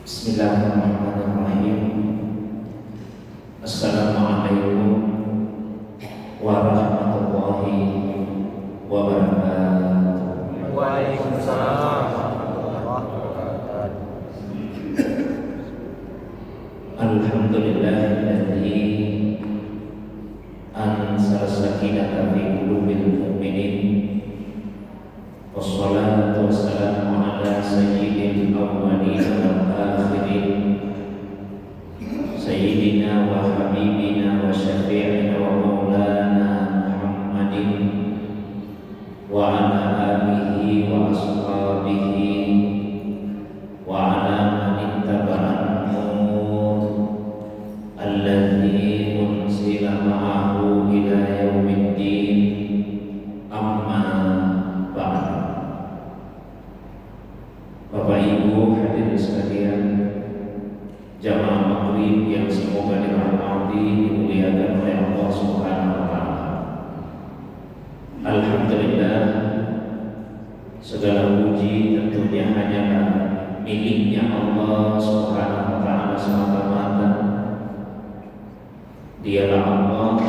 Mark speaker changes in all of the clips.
Speaker 1: Bismillahirrahmanirrahim. Assalamualaikum warahmatullahi wabarakatuh.
Speaker 2: Waalaikumsalam warahmatullahi wabarakatuh.
Speaker 1: Alhamdulillahilladzi anzala sakinata fi qulubil mu'minin. Wassalatu wassalamu ala sayyidil awwalin wal akhirin, sayyidina wa habibina wa syafi'ina wa maulana Muhammadin wa ala alihi wa ashabihi wa ala man ittaba'an nur alladzi unzila ma'ahu ila yaumiddin. Amma ba'd. Bapak Ibu hadirin sekalian, jamaah maghrib yang semoga dirahmati, dimuliakan oleh Allah Subhanahu wa taala. Alhamdulillah, segala puji tentunya hanyalah miliknya Allah Subhanahu wa taala semata-mata. Dialah Allah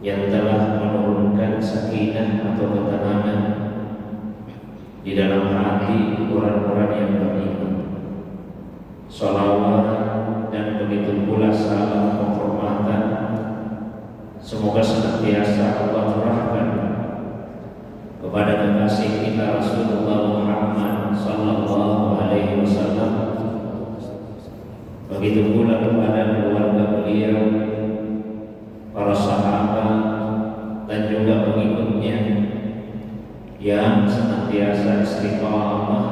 Speaker 1: yang telah menurunkan sakinah atau ketenangan di dalam hati orang-orang yang beriman. Salawat dan begitu pula salam penghormatan semoga senantiasa Allah curahkan kepada kekasih kita Rasulullah Muhammad sallallahu alaihi wasallam, begitu pula kepada keluarga beliau, para sahabat dan juga pengikutnya yang senantiasa istiqamah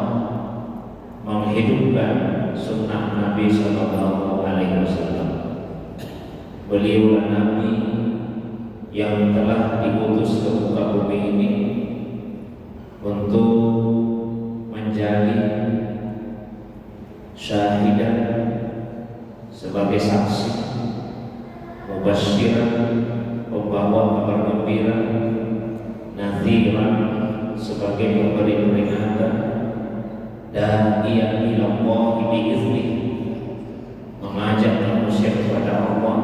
Speaker 1: menghidupkan sunnah Nabi Sallallahu Alaihi Wasallam. Beliaulah Nabi yang telah diutus ke muka bumi ini untuk menjadi syahidan sebagai saksi, mubasyiran, pembawa kabar gembira, nadhiran sebagai pemberi peringatan, dan ia ilallah biizni, mengajak manusia kepada Allah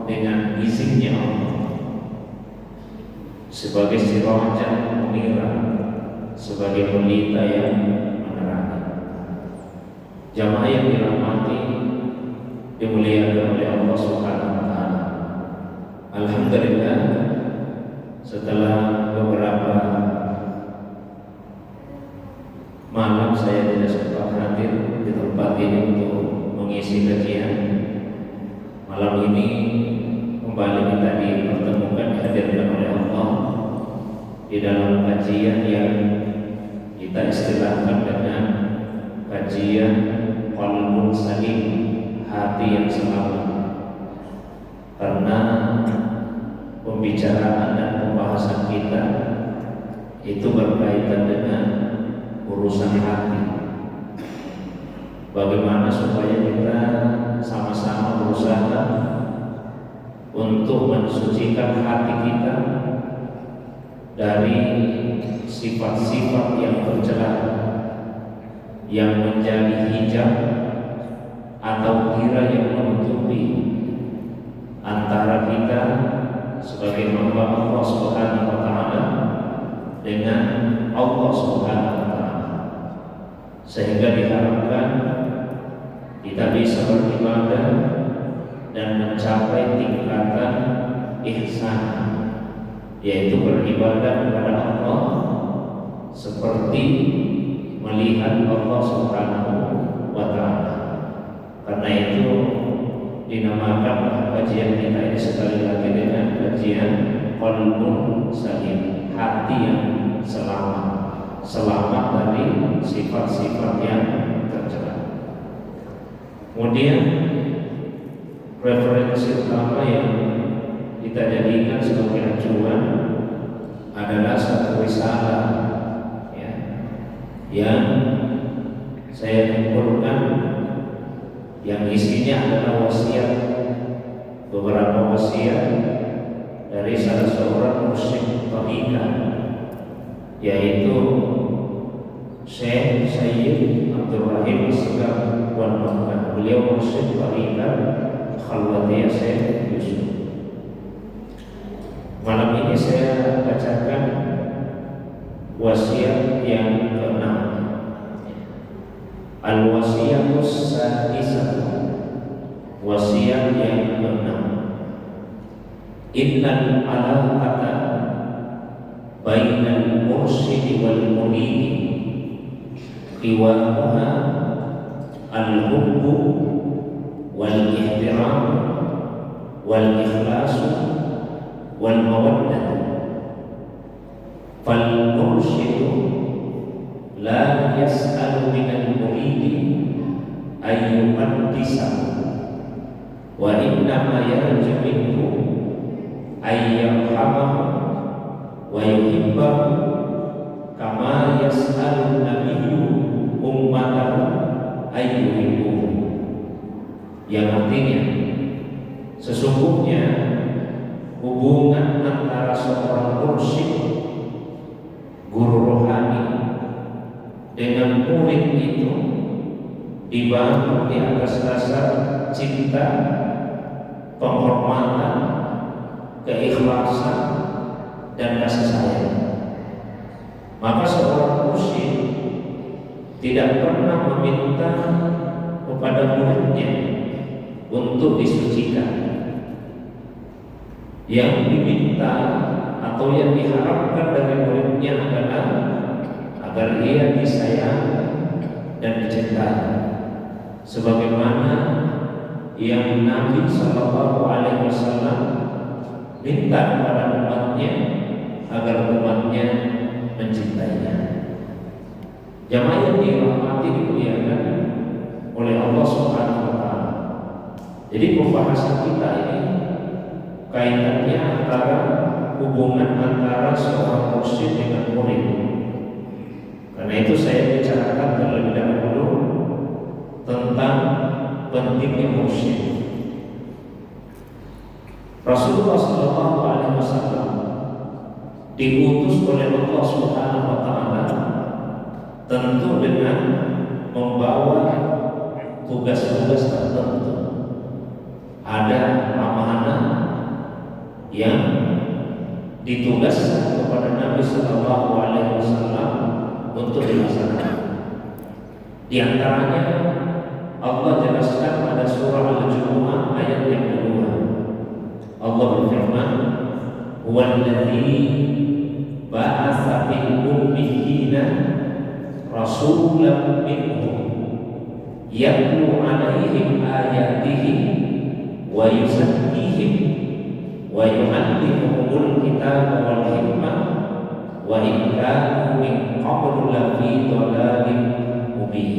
Speaker 1: dengan izinnya Allah, sebagai sirajan munirah, sebagai pelita yang menerangi. Jamaah yang dirahmati, dimuliakan oleh Allah Subhanahu wa taala. Alhamdulillah, setelah beberapa malam saya tidak sempat hadir di tempat ini untuk mengisi kajian. Malam ini kembali kita dipertemukan, dihadirkan oleh Allah di dalam kajian yang kita istilahkan dengan kajian qalbun salim, hati yang selamat. Karena pembicaraan dan pembahasan kita itu berkaitan dengan urusan hati. Bagaimana supaya kita sama-sama berusaha untuk mensucikan hati kita dari sifat-sifat yang tercela, yang menjadi hijab atau kira yang menutupi antara kita sebagai hamba Allah Subhanahu wa taala dengan Allah Subhanahu wa taala, sehingga diharapkan kita bisa beribadah dan mencapai tingkatan ihsan, yaitu beribadah kepada Allah seperti melihat Allah Subhanahu wa taala. Karena itu dinamakan kajian kita ini sekali lagi dengan kajian qalbun salim, hati yang selamat dari sifat-sifat yang tercela. Kemudian referensi utama yang kita jadikan sebagai acuan adalah satu risalah ya, yang saya kumpulkan, yang isinya adalah wasiat, beberapa wasiat dari salah seorang musyrik thariqah, yaitu Syekh Sayyid Abdul Rahim As-Segaf wal Makkah. Beliau mursyid tariqat Khalwatiyah Syekh Yusuf. Malam ini saya bacakan wasiat yang ke-6. Al-wasiyatus sadisatu, wasiat yang ke-6. Innal alaqata bainal mursyid wal murid qiwamuha al-hubbu wal ihtiram wal ikhlasu wal mawaddah. Fal mursyidu la yas'alu minal muridi ayyuqaddisahu wa innama yarju minhu ayyarhamahu wa yuhibbahu kama yas'alu nabiyyu ummatahu ayyuhibbuhu. Yang artinya sesungguhnya hubungan antara seorang mursyid, guru rohani, dengan murid itu dibangun di atas dasar cinta, penghormatan, keikhlasan, dan kasih sayang. Maka seorang mursyid tidak pernah meminta kepada muridnya untuk disucikan. Yang diminta atau yang diharapkan dari muridnya adalah agar ia disayang dan dicintai, sebagaimana yang Nabi Sallallahu Alaihi Wasallam minta kepada umatnya agar umatnya mencintainya. Jamaah yang dirahmati dimuliakan oleh Allah Subhanahu Wa Taala. Jadi pembahasan kita ini kaitannya antara hubungan antara seorang mursyid dengan murid. Karena itu saya bicarakan terlebih dahulu tentang pentingnya mursyid. Rasulullah Sallallahu Alaihi Wasallam diutus oleh Allah Subhanahu Wa Taala tentu dengan membawa tugas-tugas tertentu. Ada amanah yang ditugaskan kepada Nabi Sallallahu Alaihi Wasallam untuk dilaksanakan. Di antaranya Allah jelaskan pada surah Al-Jumu'ah ayat yang kedua. Allah berfirman, "Huwallazi ba'atsa fil ummiyina rasulan minhum yatlu 'alaihim ayatihi wa yuzakkihim wa yu'allimuhumul kitaba wal hikmah wa in kanu min qablu lafi dhalalin mubin."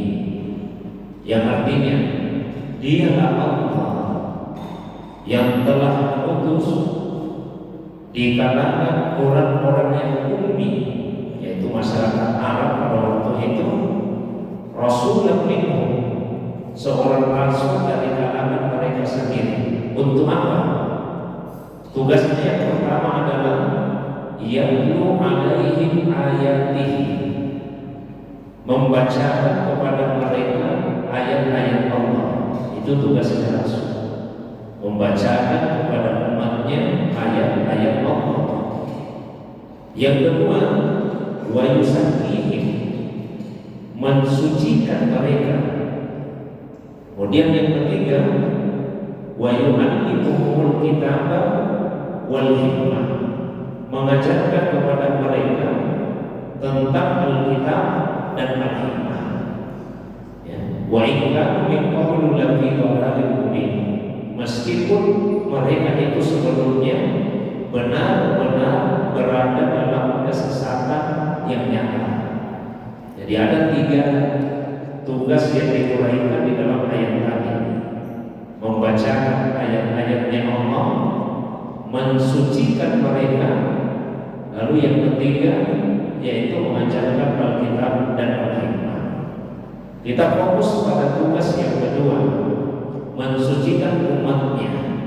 Speaker 1: Yang artinya dialah Allah yang telah mengutus di kalangan orang-orang yang ummi, yaitu masyarakat Arab pada waktu itu, Rasulullah minhum, seorang rasul dari kalangan mereka sendiri. Untuk apa? Tugasnya yang pertama adalah yatlu 'alaihim ayatihi, membacakan kepada mereka ayat-ayat Allah. Itu tugasnya rasul, membacakan kepada umatnya ayat-ayat Allah. Yang kedua, wa yuzakkihim, mensucikan mereka. Kemudian yang ketiga, wa yu'allimuhumul kitaba wal hikmah, mengajarkan kepada mereka tentang Alkitab dan Al-Hikmah. Wa in kanu min qablu lafi dhalalin mubin, meskipun mereka itu sebelumnya benar-benar berada dalam kesesatan yang nyata. Jadi ada 3 tugas yang diuraikan di dalam ayat tadi: membacakan ayat-ayatnya Allah, mensucikan mereka, lalu yang ketiga yaitu mengajarkan Alkitab dan Al-Hikmah. Kita fokus pada tugas yang kedua, mensucikan umatnya,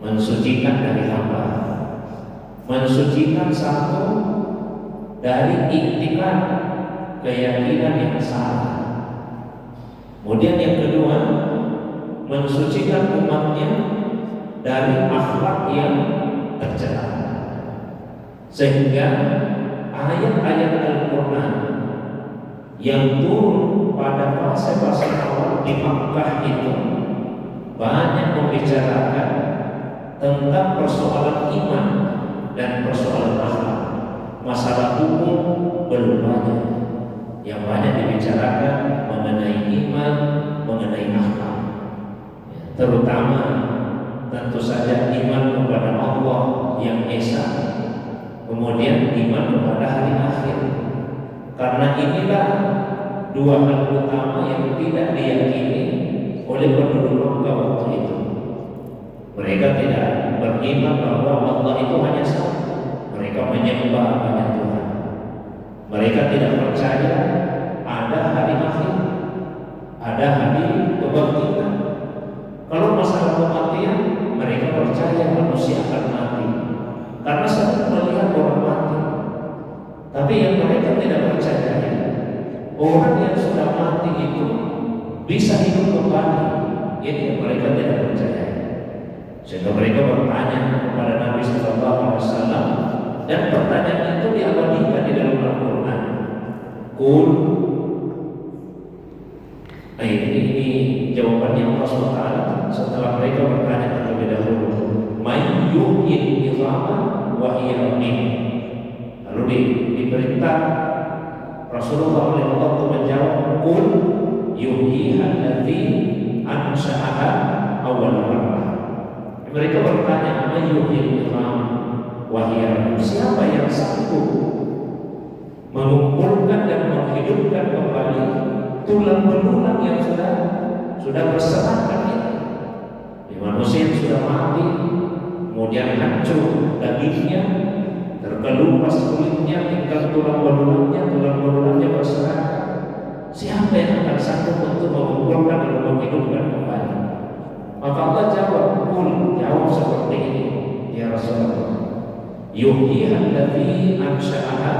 Speaker 1: mensucikan dari hamba, mensucikan satu dari iktikad keyakinan yang salah. Kemudian yang kedua, mensucikan umatnya dari akhlak yang tercela. Sehingga ayat-ayat Al-Quran yang turun pada fase-fase awal di Makkah itu banyak membicarakan tentang persoalan iman dan persoalan akhlak. Masalah hukum belum banyak. Yang banyak dibicarakan mengenai iman, mengenai akhlak. Terutama tentu saja iman kepada Allah yang Esa, kemudian iman kepada hari akhir. Karena inilah dua hal utama yang tidak diyakini oleh penduduk Makkah waktu itu. Mereka tidak beriman bahwa Allah itu hanya satu. Mereka menyembah banyak Tuhan. Mereka tidak percaya ada hari akhir, ada hari kebangkitan. Kalau masalah kematian, mereka percaya manusia akan mati karena sering melihat orang mati. Tapi yang mereka tidak percaya, orang yang sudah mati itu bisa hidup kembali. Ini yang mereka tidak percaya. Sehingga mereka bertanya kepada Nabi Sallallahu Alaihi Wasallam, dan pertanyaan itu diabadikan di dalam Al-Quran. Ini jawabannya Allah SWT setelah mereka bertanya terlebih dahulu, "May yuhyil izama wa hiya ramim." Lalu diperintah Rasulullah oleh Allah untuk menjawab, "Qul yuhyiha alladzi ansha'aha awwal marrah." Mereka bertanya, "May yuhyil izama wa hiya ramim." Siapa yang sanggup mengumpulkan dan menghidupkan kembali tulang belulang yang sudah berserakan itu? Di manusia yang sudah mati, kemudian hancur dagingnya, terkelupas kulitnya, tinggal tulang belulangnya berserakan. Siapa yang akan sanggup untuk mengumpulkan dan menghidupkan kembali? Maka Allah jawab seperti ini, ya Rasulullah, yuhyiha alladzi ansha'aha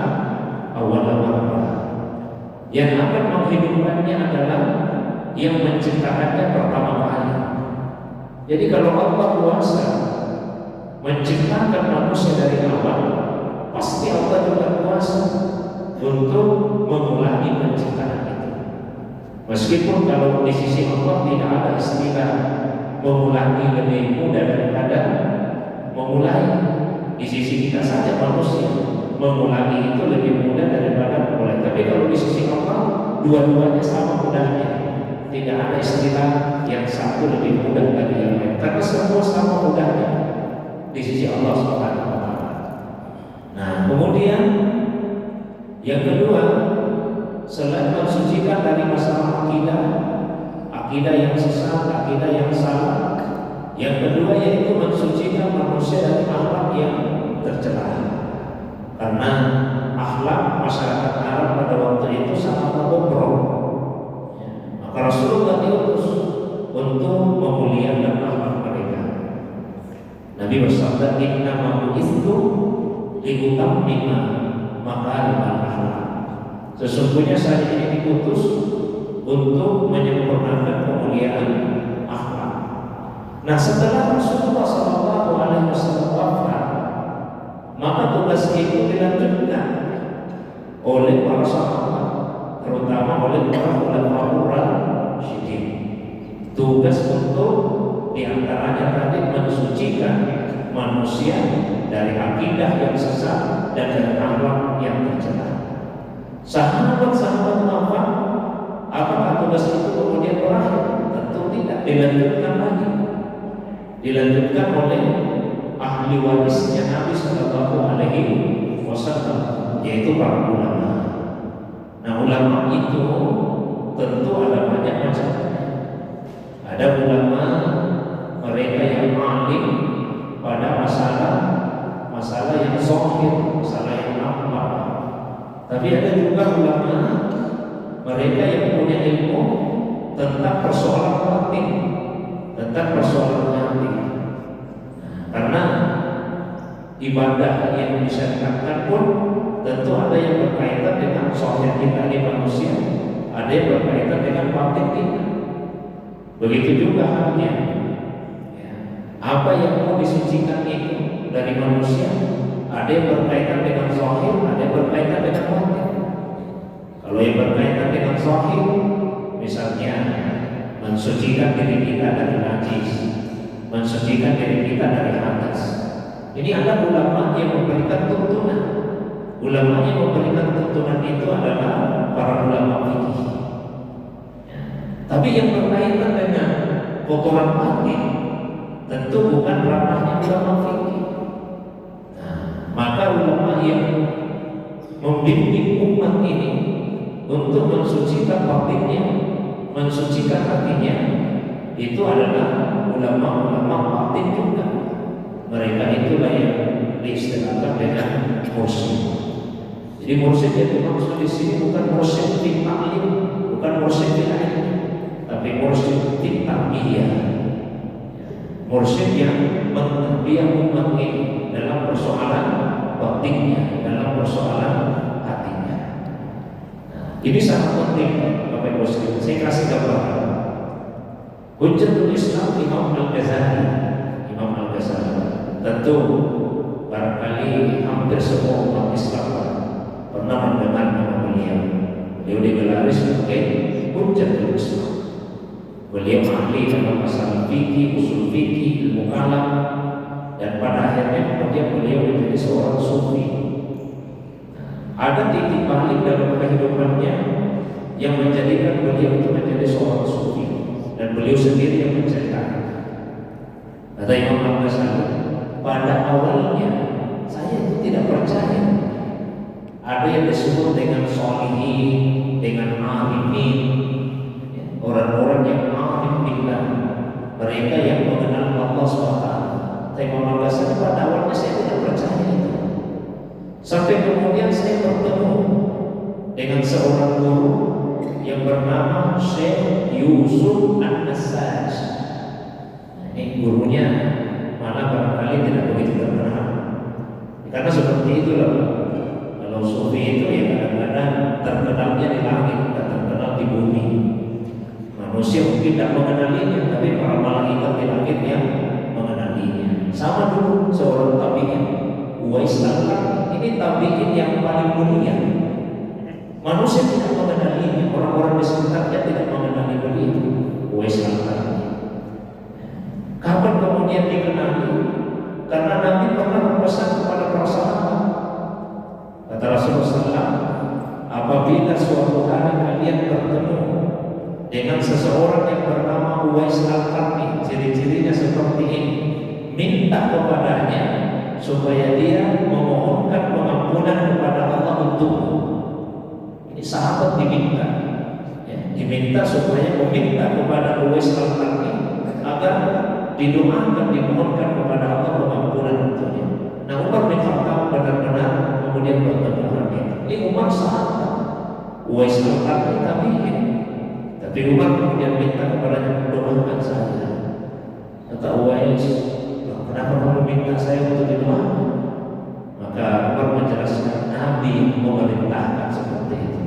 Speaker 1: awwal marrah. Yang akan menghidupkannya adalah yang menciptakannya pertama kali. Jadi kalau Allah kuasa menciptakan manusia dari awal, pasti Allah juga kuasa untuk mengulangi penciptaan itu. Meskipun kalau di sisi Allah tidak ada istilah mengulangi lebih mudah daripada memulai, di sisi kita saja manusia mengulangi itu lebih mudah daripada memulai. Tapi kalau di sisi Allah, dua-duanya sama mudahnya. Tidak ada istilah yang satu lebih mudah dari yang lain, karena semua sama mudahnya di sisi Allah Subhanahu wa Ta'ala. Nah, kemudian yang kedua, selain mensucikan dari masalah akidah yang sesat, akidah yang salah, yang kedua yaitu mensucikan manusia dari akhlak yang tercela. Karena akhlak masyarakat Arab pada waktu itu sangat bobrok. Maka Rasulullah diutus untuk memuliakan akhlak mereka. Nabi bersabda, "Inna ma bu'itsu liutammima makarimal akhlak." Sesungguhnya saya ini diutus untuk menyempurnakan kemuliaan akhlak. Nah, setelah Rasulullah SAW wafat, maka tugas itu dilanjutkan oleh para sahabat, terutama oleh para ulama rasyidin. Tugas untuk diantaranya tadi mensucikan manusia dari akidah yang sesat dan dari akhlak yang tercela. Sahabat-sahabat wafat, apakah tugas itu kemudian berakhir? Tentu tidak, dilanjutkan lagi. Dilanjutkan oleh ahli warisnya Nabi Sallallahu Alaihi Wasallam, yaitu para ulama. Nah, ulama itu tentu ada banyak macam. Ada ulama mereka yang alim pada masalah yang zahir, masalah yang nampak. Tapi ada juga ulama mereka yang punya ilmu tentang persoalan batin, tentang persoalan hati. Karena ibadah yang disyariatkan pun tentu ada yang berkaitan dengan zahir kita di manusia, ada yang berkaitan dengan batin kita. Begitu juga halnya, ya, apa yang mau disucikan itu dari manusia, ada yang berkaitan dengan zahir, ada yang berkaitan dengan batin. Kalau yang berkaitan dengan zahir, misalnya mensucikan diri kita dari najis, mensucikan diri kita dari hadas. Ini ada ulama yang memberikan tuntunan. Ulama yang memberikan tuntunan itu adalah para ulama fikih. Ya. Tapi yang berkaitan dengan kotoran batin tentu bukan ranahnya ulama fikih. Nah, maka ulama yang membimbing umat ini untuk mensucikan batinnya, mensucikan hatinya, itu adalah ulama-ulama batin juga. Mereka itulah yang diistilahkan dengan mursyid. Jadi mursyid yang dimaksud di sini bukan mursyid fi ta'lim, bukan mursyid fi ilm, tapi mursyid fi tarbiyah. Mursyid yang mentarbiyah umat ini dalam persoalan batinnya, dalam persoalan hatinya. Nah, ini sangat penting Bapak Ibu sekalian. Saya kasih gambaran. Hujjatul Islam Imam Al-Ghazali. Imam Al-Ghazali tentu barangkali hampir semua umat Islam pernah mendengar nama beliau. Beliau digelari sebagai Hujjatul Islam. Beliau ahli dalam masalah fikih, usul fikih, ilmu kalam, dan pada akhirnya kemudian beliau menjadi seorang sufi. Ada titik balik dalam kehidupannya yang menjadikan beliau itu menjadi seorang sufi, dan beliau sendiri yang menceritakan. Kata Imam Al-Ghazali, pada awalnya saya itu tidak percaya ada yang disebut dengan sholihin, dengan arifin, orang-orang yang arif billah, mereka yang mengenal Allah SWT. Imam Al-Ghazali pada awalnya saya tidak percaya itu. Sampai kemudian saya bertemu dengan seorang guru yang bernama Syekh Yusuf An-Nassaj. Ini gurunya malah barangkali tidak begitu terkenal, karena seperti itulah kalau sufi itu ya kadang-kadang terkenalnya di langit, tidak terkenal di bumi. Manusia mungkin tidak mengenalinya, tapi para malaikat di langit yang mengenalinya. Sama dulu seorang tabi'in, Uwais Al-Qarni. Ini tabi'in yang paling mulia. Manusia tidak mengenalinya, orang-orang di sekitarnya tidak mengenali beliau, Uwais Al-Qarni. Kapan kemudian dikenali? Karena Nabi pernah berpesan kepada para sahabat. Kata Rasulullah SAW, apabila suatu hari kalian bertemu dengan seseorang yang bernama Uwais Al-Qarni, ciri-cirinya seperti ini, minta kepadanya supaya dia memohonkan pengampunan kepada Allah untukmu. Ini sahabat diminta, ya, diminta supaya meminta kepada Uwais Al-Qarni agar didoakan, dimohonkan kepada Allah pengampunan untuknya. Nah, Umar bin Khattab benar-benar kemudian bertemu orang itu. Ini Umar sahabat, Uwais Al-Qarni tabi'in. Tapi Umar kemudian minta kepadanya, doakan saya. Kata Uwais, kenapa kamu minta saya untuk didoakan? Maka Umar menjelaskan, Nabi memerintahkan seperti itu.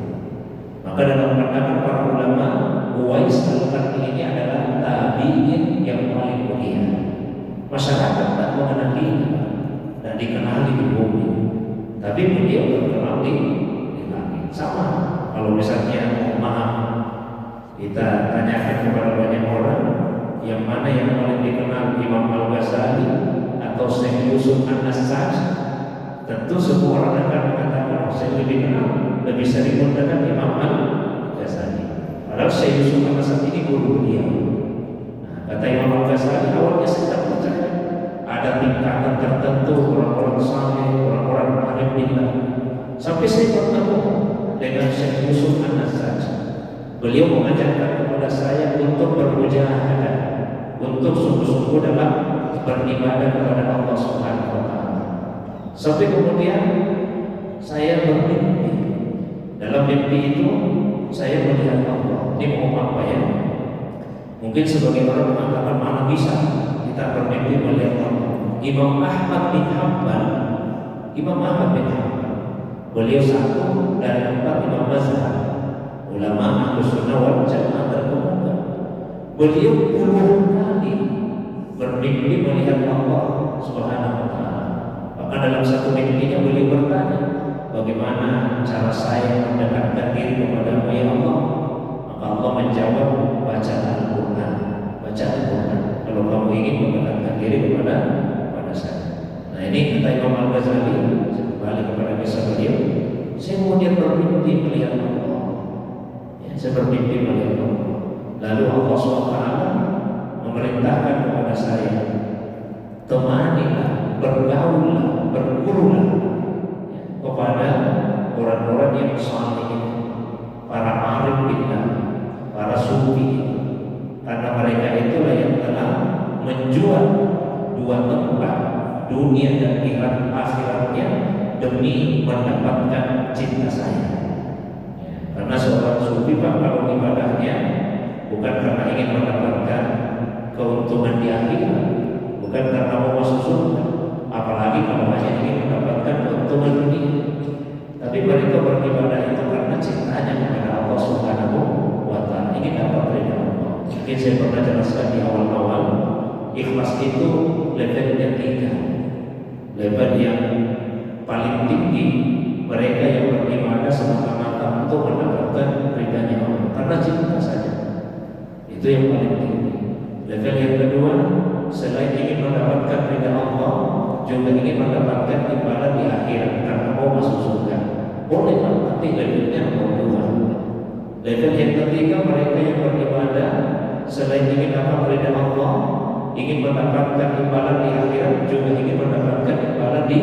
Speaker 1: Maka dalam pandangan para ulama, Uwais Al-Qarni ini adalah tabi'in yang paling mulia. Masyarakat tak mengenali dan dikenali di bumi, tapi beliau terkenal di langit. Sama kalau misalnya maaf, kita tanyakan kepada banyak orang yang mana yang paling dikenal, Imam Al-Ghazali atau Syekh Yusuf An-Nassaj, tentu semua orang akan mengatakan saya lebih kenal, lebih sering mendengar Imam Al-Ghazali. Padahal Syekh Yusuf An-Nassaj ini guru beliau. Nah, kata Imam Al-Ghazali, awalnya saya tak percaya ada tingkatan tertentu orang-orang saleh, orang-orang arif billah. Sampai saya bertemu dengan Syekh Yusuf An-Nassaj. Beliau mengajarkan kepada saya untuk bermujahadah, untuk sungguh-sungguh dalam beribadah kepada Allah Subhanahu wa taala. Sampai kemudian saya bermimpi. Dalam mimpi itu saya melihat Allah. Ini mau apa ya? Mungkin sebagai orang mengatakan mana bisa kita bermimpi melihat Allah. Imam Ahmad bin Hanbal Beliau satu dari 4 imam mazhab, ulama Ahlus Sunnah wal Jamaah terkemuka. Beliau puluhan kali bermimpi melihat Allah Subhanahu wa taala. Bahkan dalam satu mimpinya beliau bertanya, bagaimana cara saya mendekatkan diri kepadamu ya Allah? Maka Allah menjawab, baca Al-Quran, baca Al-Quran. Kalau kamu ingin mendekatkan diri kepada saya. Nah ini kata Imam Al-Ghazali, kembali kepada kisah beliau. Saya kemudian bermimpi melihat Allah. Ya, saya bermimpi melihat Allah. Lalu Allah SWT memerintahkan kepada saya, temanilah, bergaullah, bergurulah ya, kepada orang-orang yang saleh, para arif billah, para sufi, karena mereka itulah yang telah menjual 2 tempat dunia dan akhiratnya demi mendapatkan cinta saya. Ya, karena seorang sufi Pak, kalau ibadahnya bukan karena ingin mendapatkan keuntungan di akhirat, bukan karena mau masuk surga, apalagi kalau hanya ingin mendapatkan keuntungan dunia. Tapi mereka beribadah itu karena cintanya kepada Allah Subhanahu wa taala, ingin dapat ridha Allah. Mungkin saya pernah jelaskan di awal-awal, ikhlas itu levelnya 3. Level yang paling tinggi mereka yang beribadah semata-mata untuk mendapatkan ridhanya Allah, karena cinta saja. Itu yang paling tinggi. Level yang kedua, selain ingin mendapatkan ridha Allah, juga ingin mendapatkan imbalan di akhirat karena mau masuk surga. Boleh, tapi levelnya nomor 2. Level yang ketiga, mereka yang beribadah selain ingin dapat ridha Allah, ingin mendapatkan imbalan di akhirat, juga ingin mendapatkan imbalan di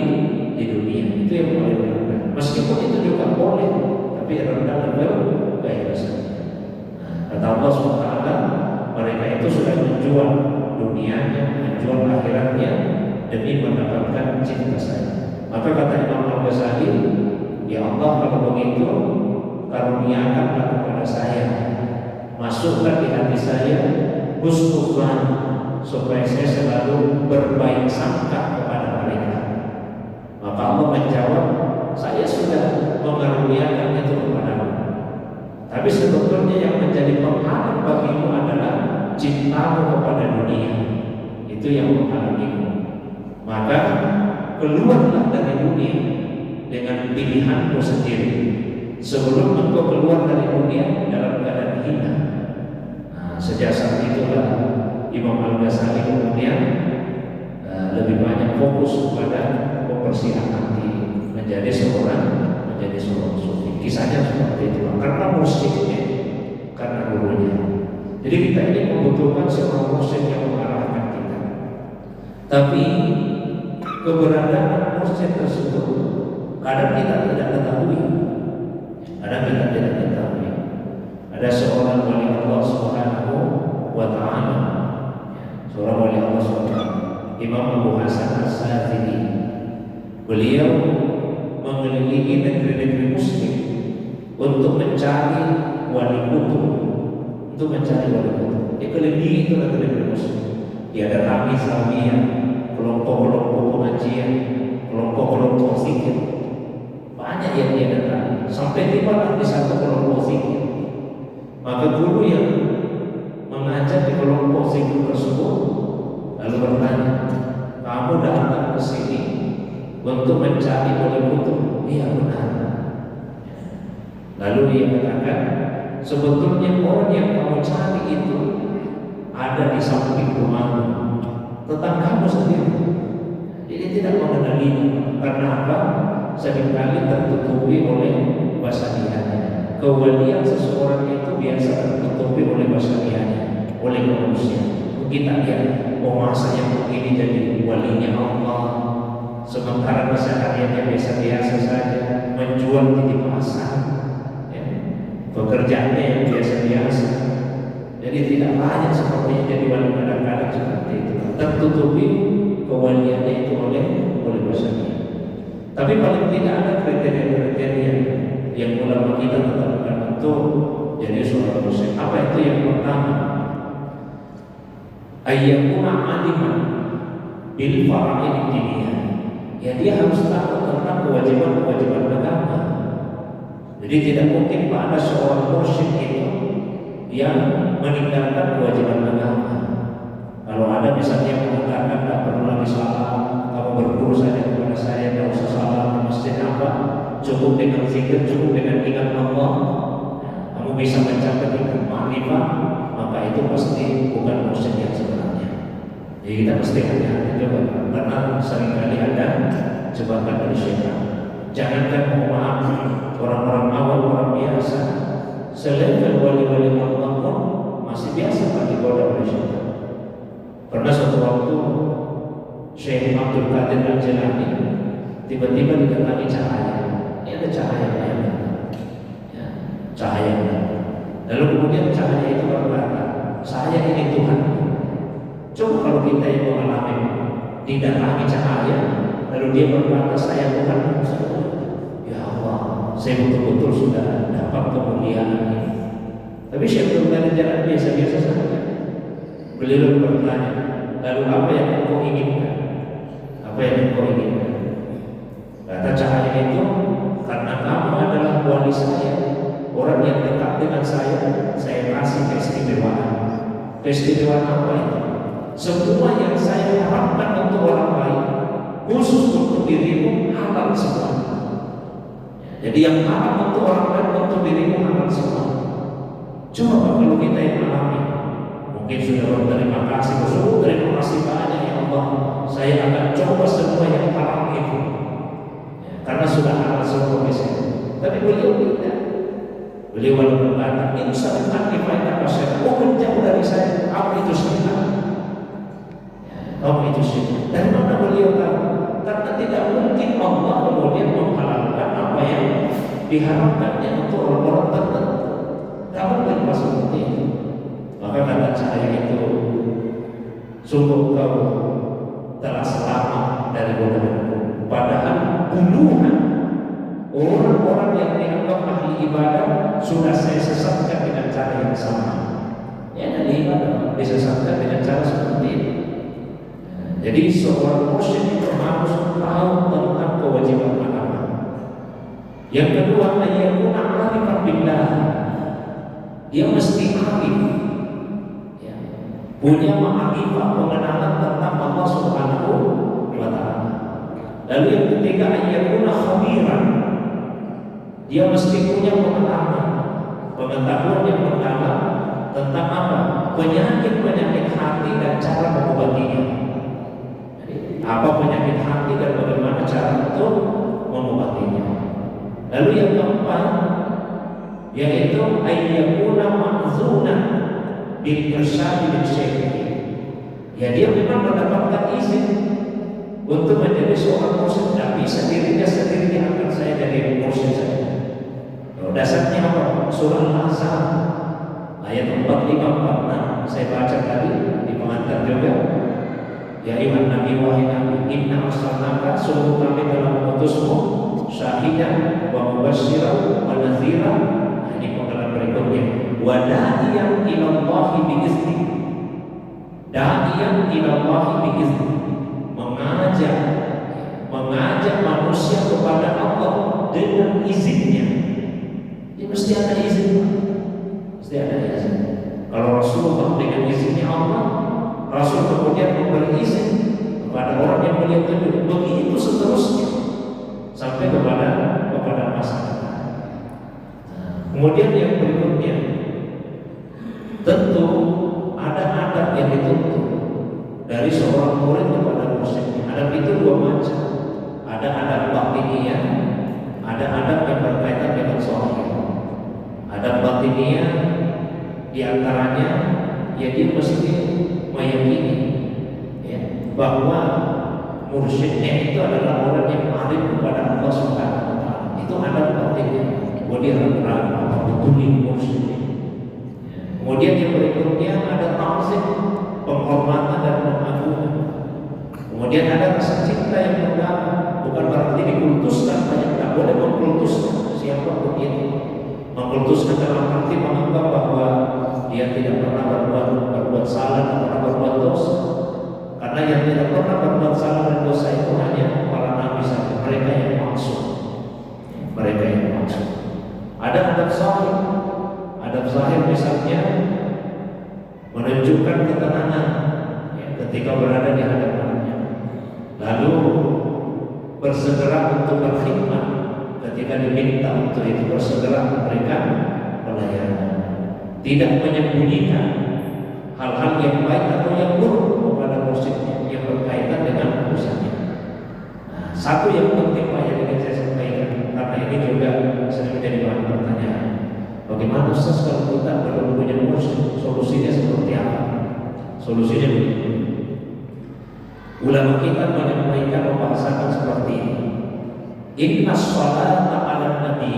Speaker 1: dunia. Itu yang paling rendah. Meskipun itu juga boleh, tapi rendah level keikhlasan. Kata Allah SWT, mereka itu sudah menjual dunianya, menjual akhiratnya demi mendapatkan cinta saya. Maka kata Imam Al-Ghazali, ya Allah, kalau begitu karuniakanlah kepada saya, masukkan di hati saya husnul dzan, supaya saya selalu berbaik sangka kepada mereka. Maka Allah menjawab, saya sudah mengaruniakan itu kepadamu. Tapi sebetulnya yang menjadi penghalang bagimu adalah cintamu kepada dunia. Itu yang menghalangimu. Maka keluarlah dari dunia dengan pilihanmu sendiri, sebelum engkau keluar dari dunia dalam keadaan hina. Nah, sejak saat itulah Imam Al-Ghazali kemudian lebih banyak fokus kepada pembersihan hati, menjadi seorang sufi. Kisahnya seperti itu, karena mursyidnya, karena gurunya. Jadi kita ini membutuhkan seorang mursyid yang mengarahkan kita. Tapi keberadaan mursyid tersebut kadang kita tidak ketahui. Ada seorang wali Allah Subhanahu wa taala, seorang wali Allah SWT, Imam Abu Hasan As-Sadzili. Beliau mengelilingi negeri-negeri muslim untuk mencari wali kutub, Dia kelilingi itu negeri-negeri muslim. Dia datangi Zawiyah, kelompok-kelompok pengajian, kelompok-kelompok zikir. Banyak yang dia datangi, sampai tiba di satu kelompok zikir. Maka guru yang mengajar di kelompok zikir tersebut lalu bertanya, kamu datang ke sini untuk mencari wali kutub? Iya, benar. Lalu dia katakan, sebetulnya orang yang kamu cari itu ada di samping rumahmu, tetanggamu sendiri. Jadi tidak mengenalinya. Karena apa? Seringkali tertutupi oleh basadiannya. Kewalian seseorang itu biasa tertutupi oleh basadiannya, oleh manusia. Kita lihat, masa yang begini jadi walinya Allah, sementara kesehariannya biasa-biasa saja, menjual di pasar, ya. Pekerjaannya yang biasa-biasa. Jadi tidak banyak sepertinya jadi wali, kadang-kadang seperti itu, tertutupi kewaliannya itu oleh basadian. Tapi paling tidak ada kriteria-kriteria yang ulama kita tetapkan untuk jadi seorang muslim. Apa itu? Yang pertama, ayyakuna aliman bil fara'id diniyah. Ya, dia harus tahu tentang kewajiban-kewajiban agama. Jadi tidak mungkin ada seorang mursyid itu yang meninggalkan kewajiban agama. Kalau ada misalnya mengatakan tidak perlu lagi salam, kamu berguru saja kepada saya, tidak usah salam di masjid apa, cukup dengan zikir, cukup dengan ingat Allah, kamu bisa mencapai tingkat ma'rifah, maka itu pasti bukan mursyid yang sebenarnya. Jadi kita mesti hati-hati juga, karena seringkali ada jebakan dari syaitan. Jangankan mau maaf orang-orang awam, orang biasa, selain wali-wali Allah pun masih biasa digoda oleh syaitan. Pernah suatu waktu Syekh Abdul Qadir Al-Jilani tiba-tiba didatangi cahaya. Ini ada cahaya ya, cahaya. Lalu kemudian cahaya itu berkata, saya ini Tuhan. Coba kalau kita yang mengalami didatangi cahaya, lalu dia berkata saya Tuhan, ya Allah, saya betul-betul sudah dapat kemuliaan ini. Tapi Syekh Abdul Qadir Al-Jilani biasa-biasa saja. Beliau bertanya, lalu apa yang engkau inginkan? Apa yang engkau inginkan? Kata cahaya itu, karena kamu adalah wali saya, orang yang dekat dengan saya kasih keistimewaan. Keistimewaan apa itu? Semua yang saya harapkan untuk orang lain, khusus untuk dirimu, halal semua. Jadi yang halal untuk orang lain, untuk dirimu halal semua. Coba kalau kita yang alami, mungkin sudah berterima kasih, terima kasih banyak ya Allah, saya akan coba semua yang haram itu, ya, karena sudah halal semua di sini. Tapi beliau tidak. Beliau berkata, ini sangat aktifkan saya. Oh, menjauh dari saya. Apa itu syaitan? Apa itu syaitan? Dari mana beliau tahu? Karena tidak mungkin Allah kemudian menghalalkan apa yang diharapkannya untuk orang-orang tertentu. Kamu berbuat seperti itu. Maka kata cahaya itu, sungguh kau telah selamat dari godaan. Padahal puluhan orang-orang yang dianggap ahli ibadah sudah saya sesatkan dengan cara yang sama. Ya, ahli ibadah disesatkan dengan cara seperti itu. Jadi seorang mursyid itu harus tahu tentang kewajiban agama. Yang kedua, ayyakuna arifan billah. Dia mesti arif, ya, punya ma'rifah, pengenalan tentang Allah Subhanahu wa Ta'ala. Lalu yang ketiga, ayyakuna khabiran. Dia mesti punya pengetahuan yang mendalam tentang apa? Penyakit-penyakit hati dan cara mengobatinya. Jadi, apa penyakit hati dan bagaimana cara untuk mengobatinya. Lalu yang keempat, yaitu ayyakuna ma'zunan bil irsyad bil syekh. Ya, dia memang mendapatkan izin untuk menjadi seorang mursyid. Tidak bisa dirinya sendiri akan saya jadi mursyid saja. Dasarnya apa? Surah Al-Ahzab ayat 45-46 saya baca tadi di pengantar juga. Ya ayuhan nabi wahai nabi, inna arsalnaka, sungguh kami telah mengutusmu syahidan wa mubasysyiran wa nadhiran. Ini penggalan berikutnya, wa da'iyan ilallahi bi'izni. Da'iyan ilallahi bi'izni, mengajak manusia kepada Allah dengan izinnya. Ini mesti ada izin, mesti ada izin. Kalau Rasulullah dengan izinnya Allah, Rasul kemudian memberi izin kepada orang yang beliau tunjuk, begitu seterusnya sampai kepada masyarakat. Kemudian yang berikutnya, tentu ada adab yang dituntut dari seorang murid kepada mursyidnya. Adab itu dua macam. Ada adab batiniyah, ada adab yang berkaitan dengan zahir. Adab batiniyah diantaranya, ya dia mesti meyakini, ya, bahwa mursyidnya itu adalah orang yang arif kepada Allah Subhanahu wa Ta'ala. Itu adab batiniyah. Kemudian ragu apa betul ini mursyidnya. Kemudian yang berikutnya ada ta'zim, penghormatan dan pengagungan. Kemudian ada rasa cinta yang mendalam, bukan berarti dikultuskan, banyak tidak boleh mengkultuskan siapapun itu. Mengkultuskan dalam arti menganggap bahwa dia tidak pernah berbuat salah dan pernah berbuat dosa. Karena yang tidak pernah berbuat salah dan dosa itu hanya para nabi saja, mereka yang maksud. menunjukkan ketenangan ya, ketika berada di hadapannya, lalu bersegera untuk berkhidmat ketika diminta untuk itu, bersegera memberikan pelayanan, tidak menyembunyikan hal-hal yang baik atau yang buruk kepada mursyidnya yang berkaitan dengan urusannya. Nah, satu yang penting Pak yang ingin saya sampaikan, karena ini juga sering menjadi bahan pertanyaan, bagaimana Ustaz kalau kita belum punya mursyid, solusinya seperti apa? Solusinya begini, ulama kita menyampaikan membahasakan seperti ini, inna sholata ala nabi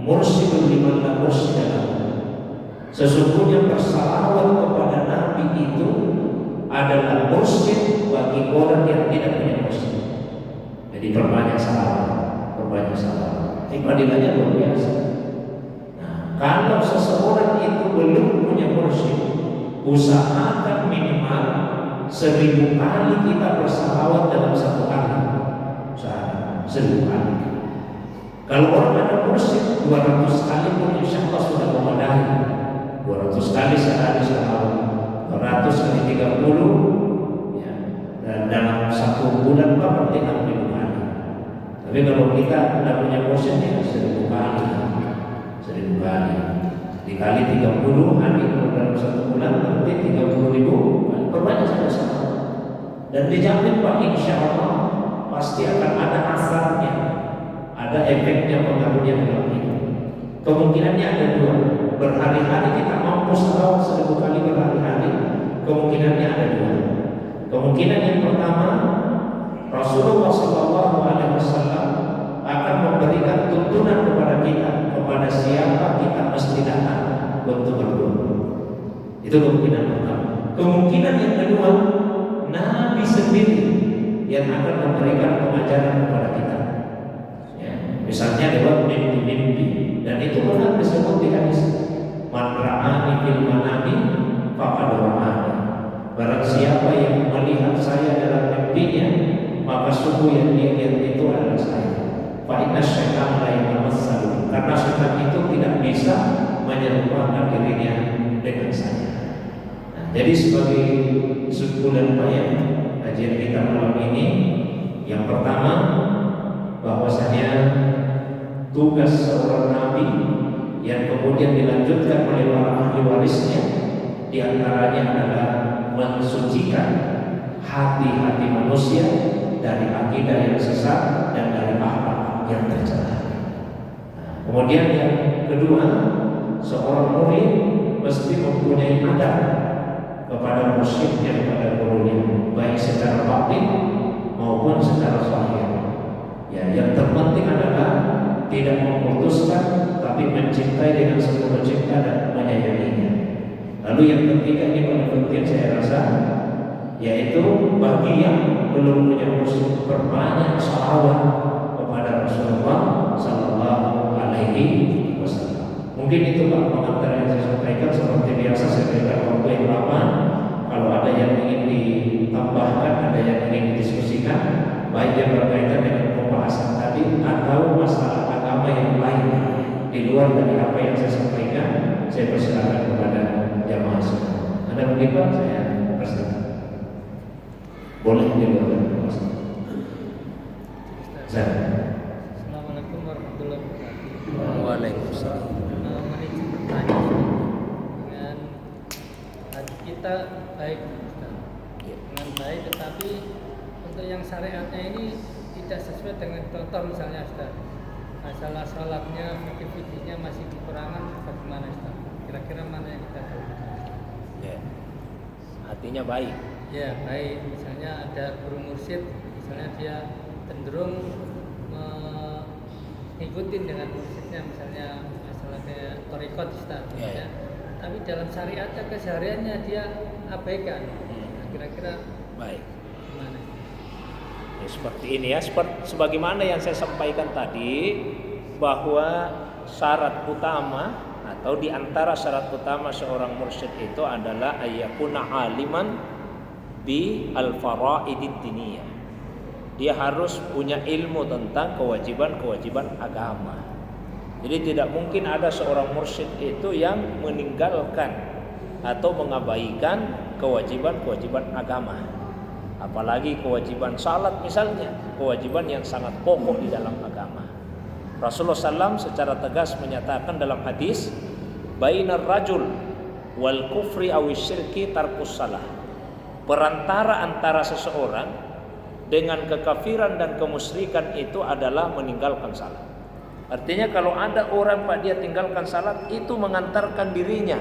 Speaker 1: mursyidun liman la mursyida lahu. Sesungguhnya bersalawat kepada Nabi itu adalah mursyid bagi orang yang tidak punya mursyid. Jadi perbanyak salawat, perbanyak salawat. Ibadahnya luar biasa. Nah, kalau seseorang itu belum punya mursyid, usahakan minimal 1000 kali kita bersalawat dalam satu hari. Usahakan 1000 kali. Kalau orang ada mursyid 200 kali pun insya Allah sudah memadai. 200 kali sehari salawat, 200 kali 30 ya, dan dalam 1 bulan berarti 60 kali. Tapi kalau kita tidak punya mursyid ya 1000 kali, 1000 kali dikali 30 hari dalam 1 bulan berarti 30.000 kali. Perbanyak saja salawat, dan dijamin Pak insya Allah pasti akan ada asarnya, ada efeknya, pengaruhnya dalam hidup. Kemungkinannya ada dua, berhari-hari kita mampu salawat 1000 kali berhari-hari, kemungkinannya ada dua. Kemungkinan yang pertama, Rasulullah SAW akan memberikan tuntunan kepada kita, kepada siapa kita mesti datang untuk berdoa. Itu kemungkinan pertama. Kemungkinan yang kedua, Nabi sendiri yang akan memberikan pengajaran kepada kita. Ya, misalnya lewat mimpi-mimpi, dan itu benar disebut di hadis, man ra'ani fil manami faqad ra'ani. Barang siapa yang melihat saya dalam mimpinya, maka sungguh yang dia lihat itu adalah saya. Fa inna syaitan la yatamassalu, karena syaitan itu tidak bisa menyerupakan dirinya dengan saya. Nah, jadi sebagai kesimpulan kajian kita malam ini, yang pertama bahwasanya tugas seorang nabi yang kemudian dilanjutkan oleh para ahli warisnya diantaranya adalah mensucikan hati-hati manusia dari akidah yang sesat dan dari akhlak yang tercela. Kemudian yang kedua, seorang murid mesti mempunyai adab kepada mursyidnya, kepada gurunya, baik secara batin maupun secara zahir. Ya, yang terpenting adalah tidak memutuskan, tapi mencintai dengan sepenuh cinta dan menyayanginya. Lalu yang ketiga, ini paling penting saya rasa, yaitu bagi yang belum punya mursyid, berbanyak salawat kepada Rasulullah Sallallahu Alaihi Wasallam. Mungkin itu Pak pengantar yang saya sampaikan. Seperti biasa saya berikan waktu yang lama. Kalau ada yang ingin ditambahkan, ada yang ingin didiskusikan, baik yang berkaitan dengan pembahasan tadi atau masalah agama yang lain di luar dari apa yang saya sampaikan, saya persilakan kepada jamaah semua. Ada mungkin Pak, saya persilakan. Boleh dilakukan.
Speaker 3: Assalamualaikum warahmatullahi wabarakatuh.
Speaker 2: Waalaikumsalam.
Speaker 3: Menizin bertanya dengan hati kita baik, dengan baik, tetapi untuk yang syariatnya ini tidak sesuai dengan contoh, misalnya Ustaz, masalah sholatnya, fikih-fikihnya masih kekurangan, bagaimana Ustaz? Kira-kira mana yang kita tahu?
Speaker 2: Ya. Hatinya baik.
Speaker 3: Ya baik, misalnya ada guru mursyid, misalnya dia cenderung mengikuti dengan mursyidnya, misalnya masalah kayak thariqat Ustaz, ya. Tapi dalam syariatnya, kesehariannya dia abaikan. Nah, kira-kira
Speaker 2: baik.
Speaker 3: gimana?
Speaker 2: Ya, seperti ini ya, sebagaimana yang saya sampaikan tadi, bahwa syarat utama atau di antara syarat utama seorang mursyid itu adalah ayyakuna aliman bi al-fara'idid diniyah. Dia harus punya ilmu tentang kewajiban-kewajiban agama. Jadi tidak mungkin ada seorang mursyid itu yang meninggalkan atau mengabaikan kewajiban-kewajiban agama. Apalagi kewajiban salat misalnya, kewajiban yang sangat pokok di dalam agama. Rasulullah SAW secara tegas menyatakan dalam hadis, bainar rajul wal kufri awish syirki tarkus salah. Perantara antara seseorang dengan kekafiran dan kemusyrikan itu adalah meninggalkan salat. Artinya kalau ada orang Pak dia tinggalkan salat, itu mengantarkan dirinya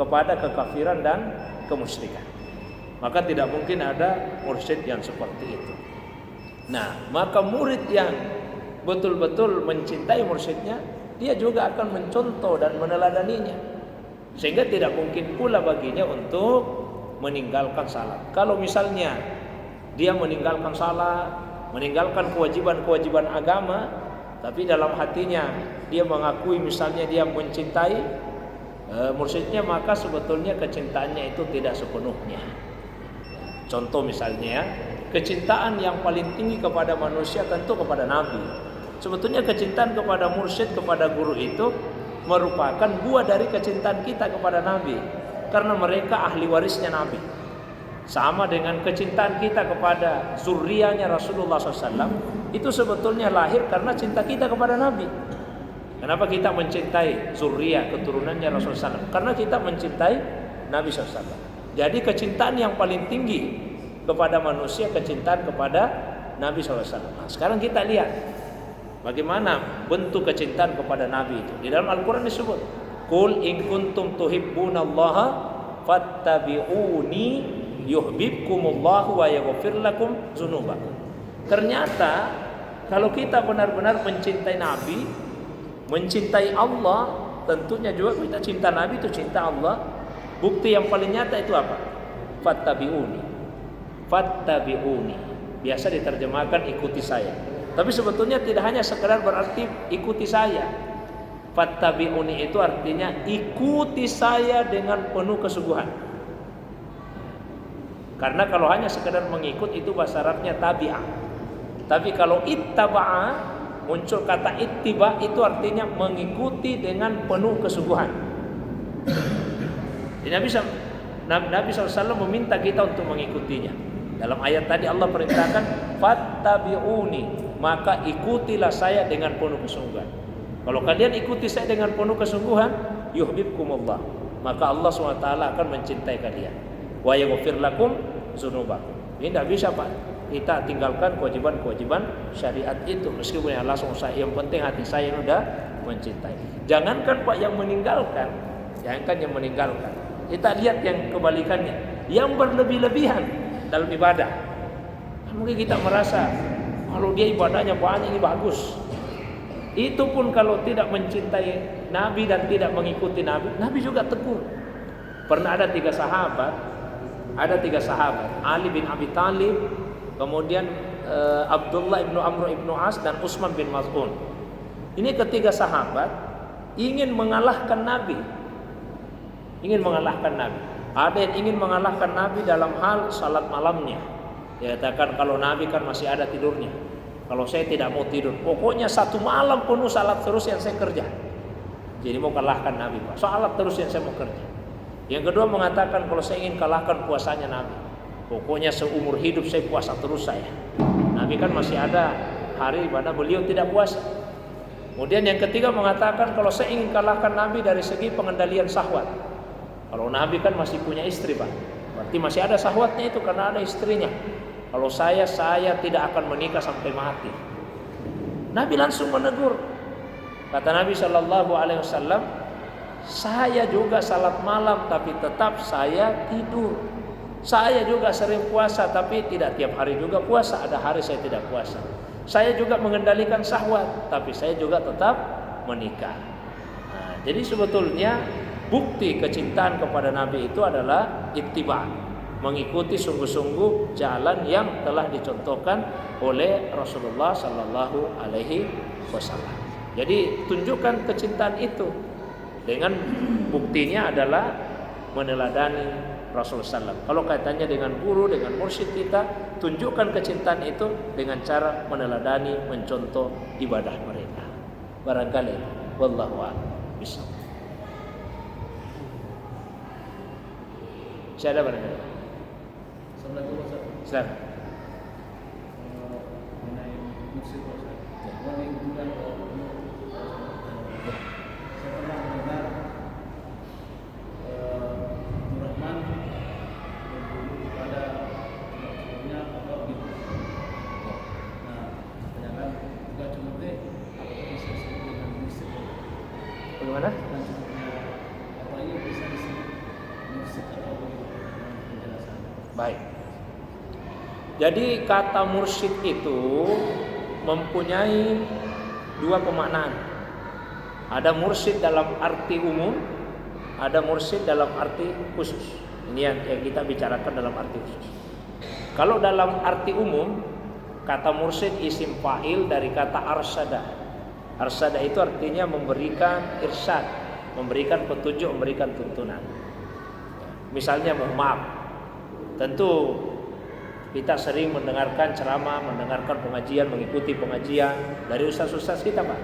Speaker 2: kepada kekafiran dan kemusyrikan. Maka tidak mungkin ada mursyid yang seperti itu. Nah, maka murid yang betul-betul mencintai mursyidnya, dia juga akan mencontoh dan meneladaninya. Sehingga tidak mungkin pula baginya untuk meninggalkan salat. Kalau misalnya dia meninggalkan salat, meninggalkan kewajiban-kewajiban agama, tapi dalam hatinya dia mengakui misalnya dia mencintai mursyidnya, maka sebetulnya kecintaannya itu tidak sepenuhnya. Contoh misalnya, kecintaan yang paling tinggi kepada manusia tentu kepada Nabi. Sebetulnya kecintaan kepada mursyid, kepada guru itu merupakan buah dari kecintaan kita kepada Nabi, karena mereka ahli warisnya Nabi. Sama dengan kecintaan kita kepada zuriyahnya Rasulullah SAW, itu sebetulnya lahir karena cinta kita kepada Nabi. Kenapa kita mencintai zuriyah keturunannya Rasulullah SAW? Karena kita mencintai Nabi SAW. Jadi kecintaan yang paling tinggi kepada manusia, kecintaan kepada Nabi SAW. Nah, sekarang kita lihat bagaimana bentuk kecintaan kepada Nabi itu. Di dalam Al-Quran disebut, Qul in kuntum tuhibbunallaha fattabi'uni yuhibbukumullahu wa yaghfir lakum dzunubakum. Ternyata kalau kita benar-benar mencintai Nabi, mencintai Allah, tentunya juga kita cinta Nabi itu cinta Allah. Bukti yang paling nyata itu apa? Fattabi'uni. Fattabi'uni. Biasa diterjemahkan ikuti saya. Tapi sebetulnya tidak hanya sekedar berarti ikuti saya. Fattabi'uni itu artinya ikuti saya dengan penuh kesungguhan. Karena kalau hanya sekedar mengikut itu bahasa Arabnya tabi'ah. Tapi kalau ittaba'a, muncul kata ittiba, itu artinya mengikuti dengan penuh kesungguhan. Nabi SAW meminta kita untuk mengikutinya. Dalam ayat tadi Allah perintahkan fattabi'uni, maka ikutilah saya dengan penuh kesungguhan. Kalau kalian ikuti saya dengan penuh kesungguhan, yuhibbukumullah, maka Allah SWT akan mencintai kalian. Wa yaghfir lakum dzunubakum. Ini tidak bisa Pak kita tinggalkan kewajiban-kewajiban syariat itu, meskipun Allah SWT, yang penting hati saya sudah mencintai. Jangankan Pak yang meninggalkan, jangankan yang meninggalkan, kita lihat yang kebalikannya, yang berlebih-lebihan dalam ibadah. Mungkin kita merasa kalau dia ibadahnya banyak ini bagus. Itu pun kalau tidak mencintai Nabi dan tidak mengikuti Nabi, Nabi juga tegur. Pernah ada tiga sahabat, Ali bin Abi Thalib, kemudian Abdullah ibnu Amr ibnu As, dan Utsman bin Maz'un. Ini ketiga sahabat ingin mengalahkan Nabi. Ada yang ingin mengalahkan Nabi dalam hal salat malamnya. Dia katakan kalau Nabi kan masih ada tidurnya, kalau saya tidak mau tidur, pokoknya satu malam penuh salat terus yang saya kerja. Jadi mau kalahkan Nabi Pak, salat terus yang saya mau kerja. Yang kedua mengatakan kalau saya ingin kalahkan puasanya Nabi, pokoknya seumur hidup saya puasa terus saya. Nabi kan masih ada hari di mana beliau tidak puasa. Kemudian yang ketiga mengatakan kalau saya ingin kalahkan Nabi dari segi pengendalian syahwat. Kalau Nabi kan masih punya istri Pak, berarti masih ada syahwatnya itu karena ada istrinya. Kalau saya tidak akan menikah sampai mati. Nabi langsung menegur. Kata Nabi SAW, saya juga salat malam tapi tetap saya tidur. Saya juga sering puasa tapi tidak tiap hari juga puasa, ada hari saya tidak puasa. Saya juga mengendalikan syahwat tapi saya juga tetap menikah. Nah, jadi sebetulnya bukti kecintaan kepada Nabi itu adalah ittiba, mengikuti sungguh-sungguh jalan yang telah dicontohkan oleh Rasulullah Sallallahu Alaihi Wasallam. Jadi tunjukkan kecintaan itu dengan buktinya adalah meneladani Rasulullah SAW. Kalau kaitannya dengan guru, dengan mursyid kita, tunjukkan kecintaan itu dengan cara meneladani, mencontoh ibadah mereka. Barangkali wallahu a'lam bishawab. Masih ada barangkali?
Speaker 3: Assalamualaikum Ustaz.
Speaker 2: Silakan.
Speaker 3: Mengenai musik Ustaz. Orang yang bukan saya pernah mendengar Rahman membunuh kepada temannya apa gitu. Nah, ternyata juga cuma apakah bisa disebut dengan musik?
Speaker 2: Bagaimana?
Speaker 3: Dan sebutnya apa ini bisa disebut musik atau penjelasan?
Speaker 2: Baik. Jadi kata mursyid itu mempunyai dua pemaknaan. Ada mursyid dalam arti umum, ada mursyid dalam arti khusus. Ini yang kita bicarakan dalam arti khusus. Kalau dalam arti umum, kata mursyid isim fa'il dari kata arsyada. Arsyada itu artinya memberikan irsyad, memberikan petunjuk, memberikan tuntunan. Misalnya mohon maaf, tentu kita sering mendengarkan ceramah, mendengarkan pengajian, mengikuti pengajian dari ustaz-ustaz kita, Pak.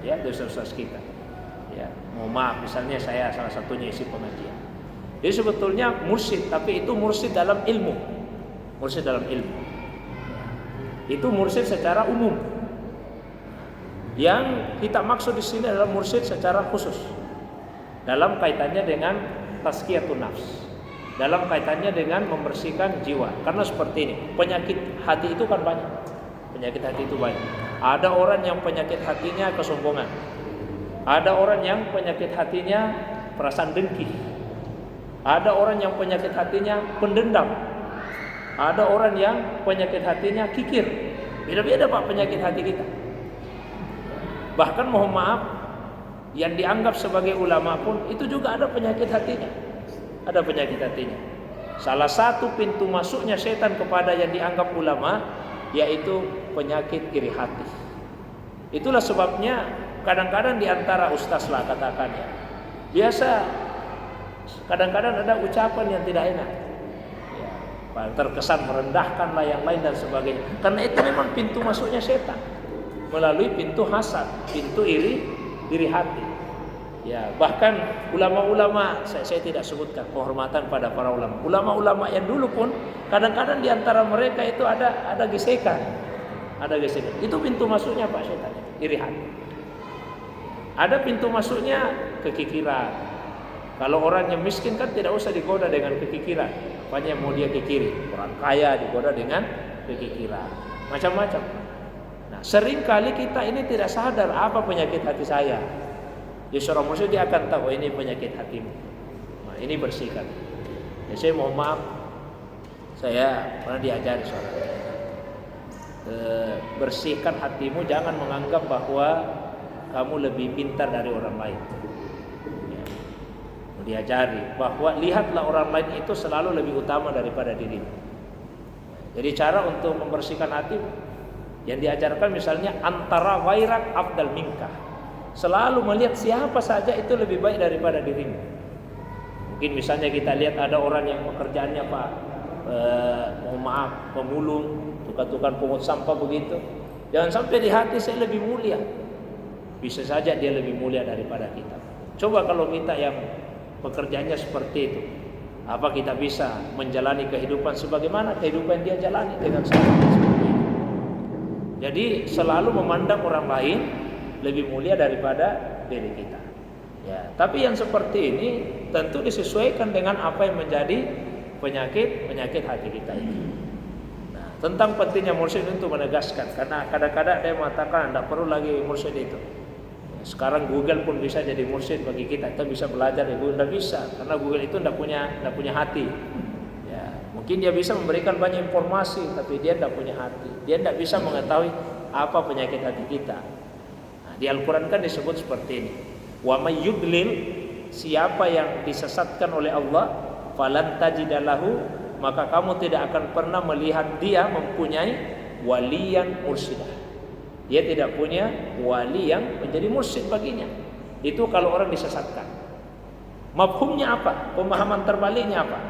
Speaker 2: Ya, dari ustaz-ustaz kita. Ya, mohon maaf, misalnya saya salah satunya isi pengajian. Jadi sebetulnya mursyid, tapi itu mursyid dalam ilmu. Mursyid dalam ilmu. Itu mursyid secara umum. Yang kita maksud di sini adalah mursyid secara khusus. Dalam kaitannya dengan tazkiyatun nafs. Dalam kaitannya dengan membersihkan jiwa. Karena seperti ini, penyakit hati itu kan banyak. Penyakit hati itu banyak. Ada orang yang penyakit hatinya kesombongan. Ada orang yang penyakit hatinya perasaan dengki. Ada orang yang penyakit hatinya pendendam. Ada orang yang penyakit hatinya kikir. Beda-beda Pak penyakit hati kita. Bahkan mohon maaf, yang dianggap sebagai ulama pun itu juga ada penyakit hatinya. Ada penyakit hatinya. Salah satu pintu masuknya setan kepada yang dianggap ulama yaitu penyakit iri hati. Itulah sebabnya kadang-kadang di antara ustaz lah katakan ya, biasa kadang-kadang ada ucapan yang tidak enak ya, terkesan merendahkan lah yang lain dan sebagainya. Karena itu memang pintu masuknya setan melalui pintu hasad, pintu iri hati. Ya, bahkan ulama-ulama saya tidak sebutkan kehormatan pada para ulama. Ulama-ulama yang dulu pun kadang-kadang di antara mereka itu ada gesekan. Ada gesekan. Itu pintu masuknya Pak setan, iri hati. Ada pintu masuknya kekikiran. Kalau orang yang miskin kan tidak usah digoda dengan kekikiran. Apanya mau dia kikiri? Orang kaya digoda dengan kekikiran. Macam-macam. Nah, sering kali kita ini tidak sadar apa penyakit hati saya. Ya seorang muslim dia akan tahu ini penyakit hatimu. Nah, ini bersihkan. Ya, saya mohon maaf, saya pernah diajari seorang. Bersihkan hatimu, jangan menganggap bahwa kamu lebih pintar dari orang lain. Ya. Diajari bahwa lihatlah orang lain itu selalu lebih utama daripada dirimu. Jadi cara untuk membersihkan hati yang diajarkan misalnya antara ghairak afdal minka. Selalu melihat siapa saja itu lebih baik daripada dirimu. Mungkin misalnya kita lihat ada orang yang pekerjaannya Pak, mohon maaf, pemulung, tukang pungut sampah begitu. Jangan sampai di hati saya lebih mulia. Bisa saja dia lebih mulia daripada kita. Coba kalau kita yang pekerjaannya seperti itu, apa kita bisa menjalani kehidupan sebagaimana kehidupan dia jalani dengan sangat seperti itu. Jadi selalu memandang orang lain lebih mulia daripada diri kita. Ya, tapi yang seperti ini tentu disesuaikan dengan apa yang menjadi penyakit hati kita ini. Nah, tentang pentingnya mursyid untuk menegaskan, karena kadang-kadang dia mengatakan tidak perlu lagi mursyid itu. Sekarang Google pun bisa jadi mursyid bagi kita. Kita bisa belajar di Google, tidak bisa karena Google itu tidak punya hati. Ya, mungkin dia bisa memberikan banyak informasi, tapi dia tidak punya hati. Dia tidak bisa mengetahui apa penyakit hati kita. Di Al-Quran kan disebut seperti ini. Wa may yudlil, siapa yang disesatkan oleh Allah, falan tajidalahu, maka kamu tidak akan pernah melihat dia mempunyai waliyan mursidah. Dia tidak punya wali yang menjadi mursyid baginya. Itu kalau orang disesatkan. Mafhumnya apa? Pemahaman terbaliknya apa?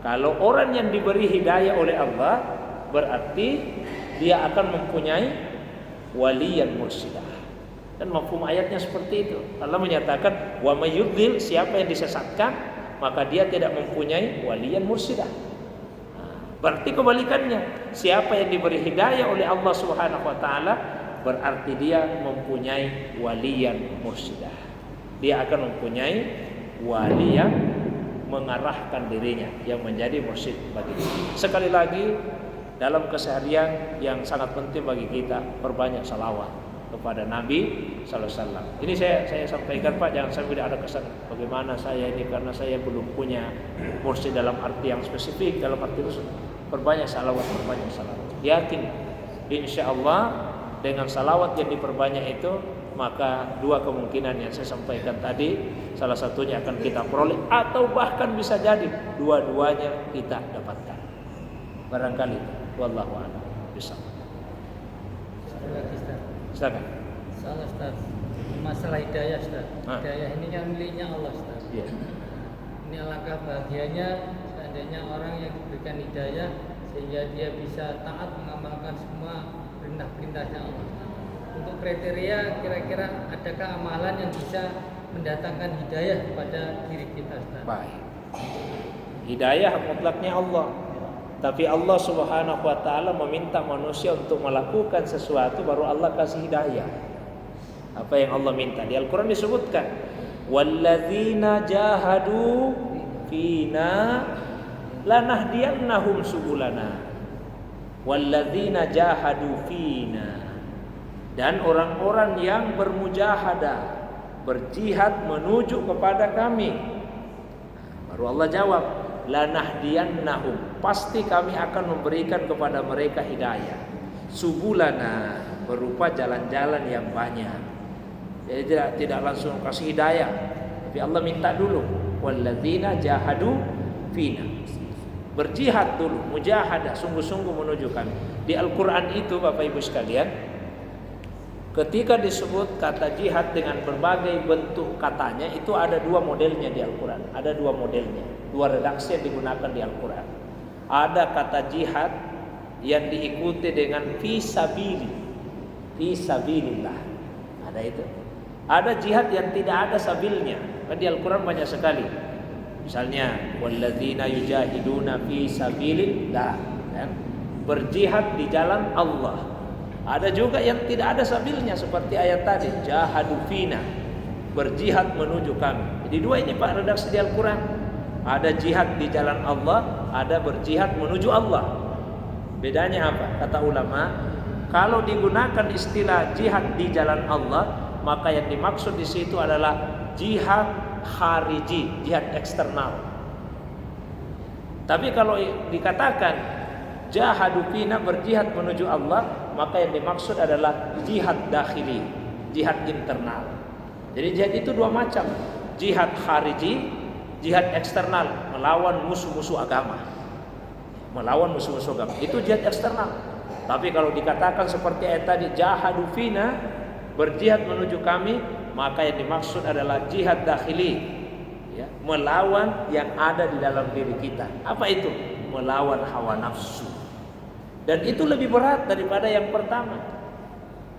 Speaker 2: Kalau orang yang diberi hidayah oleh Allah, berarti dia akan mempunyai waliyan mursidah. Dan mafhum ayatnya seperti itu. Allah menyatakan wa may yudlil, siapa yang disesatkan, maka dia tidak mempunyai waliyan mursyidah. Berarti kebalikannya, siapa yang diberi hidayah oleh Allah Subhanahu wa taala berarti dia mempunyai waliyan mursyidah. Dia akan mempunyai wali yang mengarahkan dirinya, yang menjadi mursyid bagi dia. Sekali lagi, dalam keseharian yang sangat penting bagi kita, perbanyak salawat kepada Nabi sallallahu alaihi wasallam. Ini saya sampaikan Pak, jangan sampai ada kesan bagaimana saya ini karena saya belum punya mursyid dalam arti yang spesifik, dalam arti itu perbanyak salawat. Yakin insyaallah dengan salawat yang diperbanyak itu, maka dua kemungkinan yang saya sampaikan tadi, salah satunya akan kita peroleh atau bahkan bisa jadi dua-duanya kita dapatkan. Barangkali wallahu a'lam bishawab. Silakan.
Speaker 3: Salah Ustaz. Masalah hidayah Ustaz. Hidayah ini kan miliknya Allah Ustaz.
Speaker 2: Iya.
Speaker 3: Ini alangkah bahagianya seandainya orang yang diberikan hidayah sehingga dia bisa taat mengamalkan semua perintah-perintahnya Allah. Untuk kriteria kira-kira adakah amalan yang bisa mendatangkan hidayah kepada diri kita Ustaz?
Speaker 2: Baik. Hidayah mutlaknya Allah. Tapi Allah Subhanahu wa taala meminta manusia untuk melakukan sesuatu baru Allah kasih hidayah. Apa yang Allah minta? Di Al-Qur'an disebutkan, "Walladzina jahadu fina lanahdiyannahum subulana." Walladzina jahadu fina. Dan orang-orang yang bermujahadah, berjihad menuju kepada kami. Baru Allah jawab, lanahdiyannahum, pasti kami akan memberikan kepada mereka hidayah. Subulana, berupa jalan-jalan yang banyak. Jadi tidak langsung kasih hidayah, tapi Allah minta dulu, walladzina jahadu fina. Berjihad dulu, mujahadah, sungguh-sungguh menuju kami. Di Al-Qur'an itu Bapak Ibu sekalian, ketika disebut kata jihad dengan berbagai bentuk katanya, itu ada dua modelnya di Al-Quran. Ada dua modelnya, dua redaksi yang digunakan di Al-Quran. Ada kata jihad yang diikuti dengan fisabilillah. Ada itu. Ada jihad yang tidak ada sabilnya. Kan di Al-Quran banyak sekali. Misalnya, walladzina yujahiduna fisabilillah, kan? Berjihad di jalan Allah. Ada juga yang tidak ada sabilnya seperti ayat tadi, jahadu fina, berjihad menuju kami. Jadi dua ini Pak redaksi di Al-Quran. Ada jihad di jalan Allah, ada berjihad menuju Allah. Bedanya apa? Kata ulama, kalau digunakan istilah jihad di jalan Allah, maka yang dimaksud di situ adalah jihad khariji, jihad eksternal. Tapi kalau dikatakan jahadu fina, berjihad menuju Allah, maka yang dimaksud adalah jihad dakhili, jihad internal. Jadi jihad itu dua macam, jihad khariji, jihad eksternal, melawan musuh-musuh agama. Melawan musuh-musuh agama, itu jihad eksternal. Tapi kalau dikatakan seperti ayat tadi, jahadu fina, berjihad menuju kami, maka yang dimaksud adalah jihad dakhili, ya, melawan yang ada di dalam diri kita. Apa itu? Melawan hawa nafsu. Dan itu lebih berat daripada yang pertama.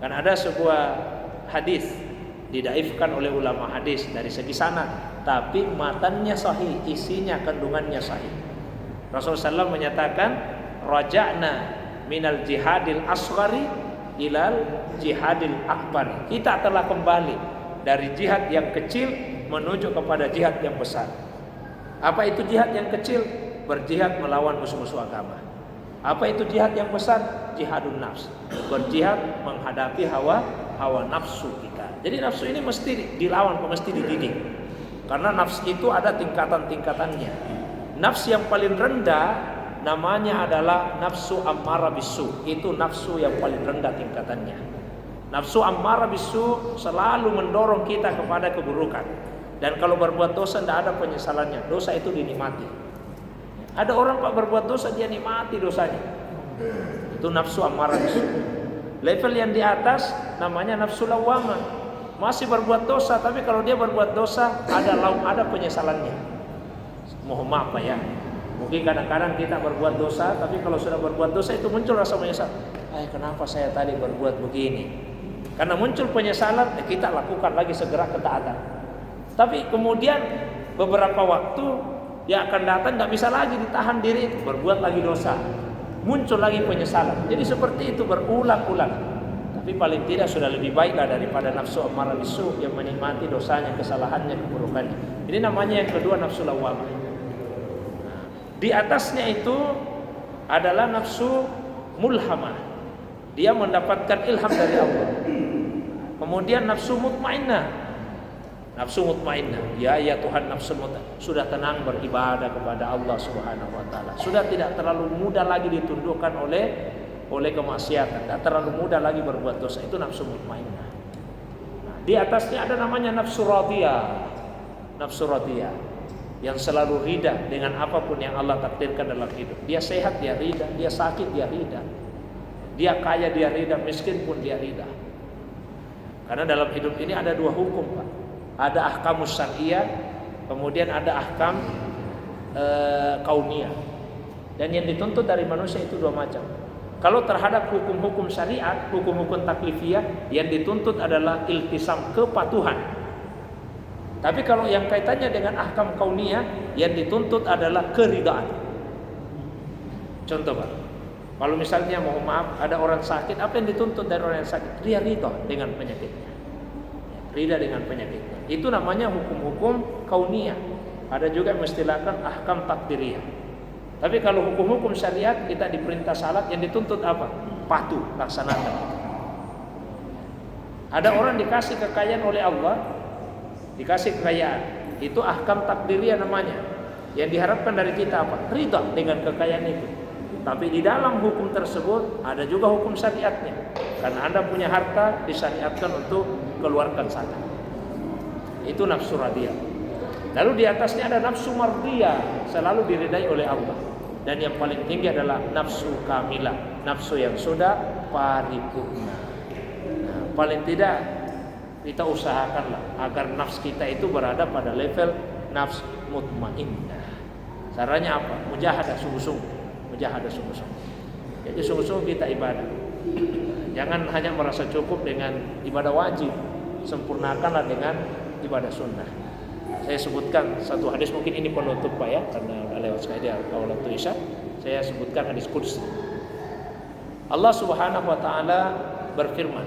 Speaker 2: Kan ada sebuah hadis didaifkan oleh ulama hadis dari segi sanad, tapi matannya sahih, isinya kandungannya sahih. Rasulullah SAW menyatakan, raja'na minal jihadil asghari ilal jihadil akbar. Kita telah kembali dari jihad yang kecil menuju kepada jihad yang besar. Apa itu jihad yang kecil? Berjihad melawan musuh-musuh agama. Apa itu jihad yang besar? Jihadun nafs, berjihad menghadapi hawa nafsu kita. Jadi nafsu ini mesti dilawan, mesti dididik. Karena nafsu itu ada tingkatan-tingkatannya. Nafsu yang paling rendah namanya adalah nafsu ammarah bisu. Itu nafsu yang paling rendah tingkatannya. Nafsu ammarah bisu selalu mendorong kita kepada keburukan. Dan kalau berbuat dosa tidak ada penyesalannya. Dosa itu dinikmati. Ada orang Pak berbuat dosa, dia nikmati dosanya. Itu nafsu ammarah bisu. Level yang di atas namanya nafsu lawamah. Masih berbuat dosa, tapi kalau dia berbuat dosa ada penyesalannya. Mohon maaf Pak ya. Mungkin kadang-kadang kita berbuat dosa, tapi kalau sudah berbuat dosa itu muncul rasa menyesal. Kenapa saya tadi berbuat begini? Karena muncul penyesalan, kita lakukan lagi segera ketaatan. Tapi kemudian beberapa waktu yang akan datang nggak bisa lagi ditahan diri itu, berbuat lagi dosa, muncul lagi penyesalan. Jadi seperti itu berulang-ulang. Tapi paling tidak sudah lebih baiklah daripada nafsu ammarah bisu yang menikmati dosanya, kesalahannya, keburukannya. Ini namanya yang kedua nafsu lawwamah. Di atasnya itu adalah nafsu mulhamah. Dia mendapatkan ilham dari Allah. Kemudian nafsu mutmainnah. Nafsu mutmainnah, ya Tuhan nafsu mutmainnah, sudah tenang beribadah kepada Allah Subhanahu wa taala. Sudah tidak terlalu mudah lagi ditundukkan oleh kemaksiatan, tidak terlalu mudah lagi berbuat dosa. Itu nafsu mutmainnah. Nah, di atasnya ada namanya nafsu radiyah. Nafsu radiyah yang selalu ridha dengan apapun yang Allah takdirkan dalam hidup. Dia sehat dia ridha, dia sakit dia ridha. Dia kaya dia ridha, miskin pun dia ridha. Karena dalam hidup ini ada dua hukum, Pak. Ada ahkamus syar'iyyah, kemudian ada ahkam kauniyah. Dan yang dituntut dari manusia itu dua macam. Kalau terhadap hukum-hukum syariat, hukum-hukum taklifiyah, yang dituntut adalah iltisam, kepatuhan. Tapi kalau yang kaitannya dengan ahkam kauniyah, yang dituntut adalah keridaan. Contoh, Pak. Kalau misalnya mohon maaf ada orang sakit, apa yang dituntut dari orang yang sakit? Dia ridha dengan penyakitnya. Ridha dengan penyakitnya. Itu namanya hukum-hukum kauniyah. Ada juga yang mengistilahkan ahkam takdiriyah. Tapi kalau hukum-hukum syariat, kita diperintah salat, yang dituntut apa? Patuh, laksanakan. Ada orang dikasih kekayaan oleh Allah, dikasih kekayaan, itu ahkam takdiriyah namanya. Yang diharapkan dari kita apa? Ridha dengan kekayaan itu. Tapi di dalam hukum tersebut ada juga hukum syariatnya. Karena Anda punya harta, disyariatkan untuk keluarkan zakat. Itu nafsu radiyah. Lalu di atasnya ada nafsu mardiyah, selalu diridai oleh Allah. Dan yang paling tinggi adalah nafsu kamilah, nafsu yang sudah paripurna. Nah, paling tidak kita usahakanlah agar nafs kita itu berada pada level nafs mutmainnah. Caranya apa? Mujahadah sungguh-sungguh. Mujahadah sungguh-sungguh. Jadi sungguh-sungguh kita ibadah. Jangan hanya merasa cukup dengan ibadah wajib, sempurnakanlah dengan ibadah sunnah. Saya sebutkan satu hadis, mungkin ini penutup Pak ya, karena udah lewat sekali awal waktu Isya. Saya sebutkan hadis qudsi. Allah Subhanahu wa taala berfirman,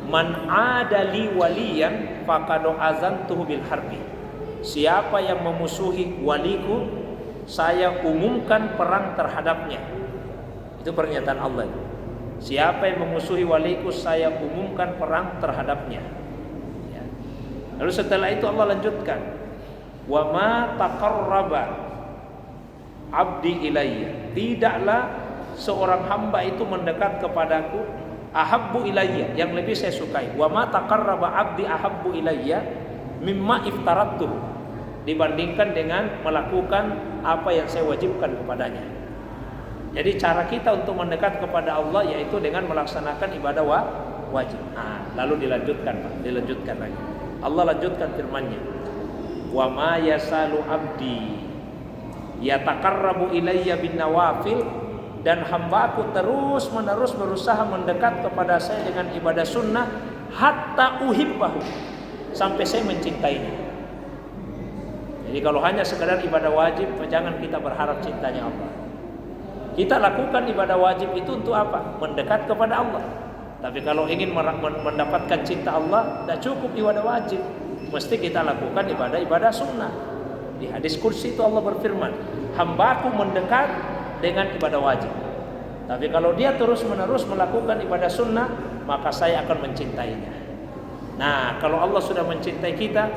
Speaker 2: "Man adali waliyan faqad azantuhu bil harbi." Siapa yang memusuhi waliku, saya umumkan perang terhadapnya. Itu pernyataan Allah. Siapa yang memusuhi waliku, saya umumkan perang terhadapnya. Ya. Lalu setelah itu Allah lanjutkan, wa ma taqarraba abdi ilayya. Tidaklah seorang hamba itu mendekat kepadaku ahabbu ilayya, yang lebih saya sukai. Wa ma taqarraba abdi ahabbu ilayya mimma iftaratuh, dibandingkan dengan melakukan apa yang saya wajibkan kepadanya. Jadi cara kita untuk mendekat kepada Allah yaitu dengan melaksanakan ibadah wajib. Nah, lalu dilanjutkan Pak, dilanjutkan lagi. Allah lanjutkan firman-Nya. Wa ma yasalu abdi yataqarrabu ilayya bin nawafil, dan hambaku terus menerus berusaha mendekat kepada saya dengan ibadah sunnah hatta uhibbahu, sampai saya mencintainya. Jadi kalau hanya sekedar ibadah wajib, jangan kita berharap cintanya Allah. Kita lakukan ibadah wajib itu untuk apa? Mendekat kepada Allah. Tapi kalau ingin mendapatkan cinta Allah, tidak cukup ibadah wajib. Mesti kita lakukan ibadah sunnah. Di hadis qudsi itu Allah berfirman, hambaku mendekat dengan ibadah wajib. Tapi kalau dia terus menerus melakukan ibadah sunnah, maka saya akan mencintainya. Nah, kalau Allah sudah mencintai kita,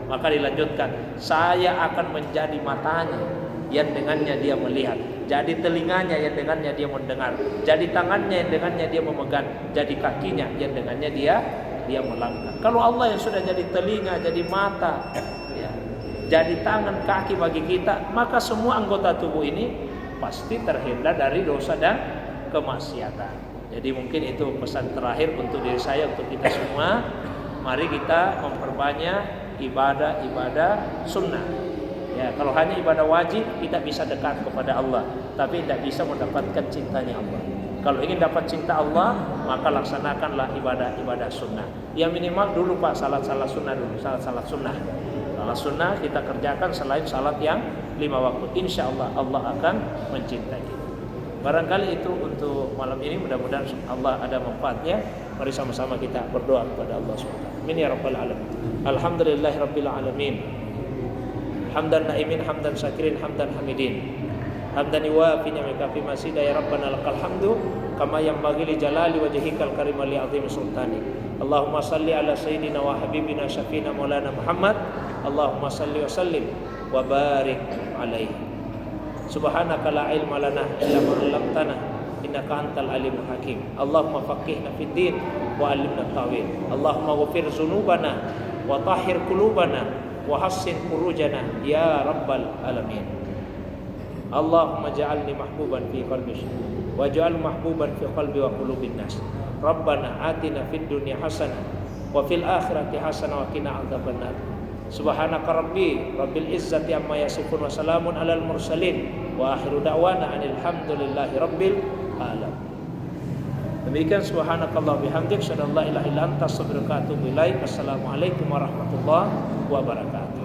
Speaker 2: maka dilanjutkan, saya akan menjadi matanya yang dengannya dia melihat, jadi telinganya yang dengannya dia mendengar, jadi tangannya yang dengannya dia memegang, jadi kakinya yang dengannya dia melangkah. Kalau Allah yang sudah jadi telinga, jadi mata, ya, jadi tangan, kaki bagi kita, maka semua anggota tubuh ini pasti terhindar dari dosa dan kemaksiatan. Jadi mungkin itu pesan terakhir untuk diri saya, untuk kita semua. Mari kita memperbanyak ibadah sunnah. Ya, kalau hanya ibadah wajib kita bisa dekat kepada Allah, tapi tidak bisa mendapatkan cintanya Allah. Kalau ingin dapat cinta Allah, maka laksanakanlah ibadah sunnah. Ya minimal dulu Pak, salat sunnah dulu, salat sunnah. Salat sunnah kita kerjakan selain salat yang 5 waktu. Insya Allah Allah akan mencintai kita. Barangkali itu untuk malam ini, mudah-mudahan Allah ada manfaatnya. Mari sama-sama kita berdoa kepada Allah SWT. Amin ya rabbal alamin. Alhamdulillahi rabbil alamin. Hamdan na'imin, hamdan syakirin, hamdan hamidin. Hamdan yuwafi ni'maka fi masida ya rabbana lakal hamdu kama yanbaghi li jalali wajhikal karim li azim sultani. Allahumma salli ala sayyidina wa habibina syafina maulana Muhammad. Allahumma salli wa sallim wa barik alaihi. Subhanaka la ilma lana illa ma 'allamtana innaka antal alimul hakim. Allahumma faqihna fid din wa 'allimna at-ta'wil. Allahumma ghfir dzunubana wa tahhir qulubana wa hassin furujana ya rabbal alamin. Allahumma ja'alni mahbuban fi qalbi waj'al mahbuban fi qalbi wa qulubin nas. Rabbana atina fid dunya hasanah wa fil akhirati hasanah wa qina adzabannar. Subhanaka rabbi rabbil izzati amma yasifun wa salamun alal mursalin wa akhiru da'wana anil hamdulillahi rabbil alamin. Demikian subhanakallah bihamdik asyhadu an la ilaha illa anta astaghfiruka wa atubu ilaik. Assalamualaikum warahmatullahi wabarakatuh.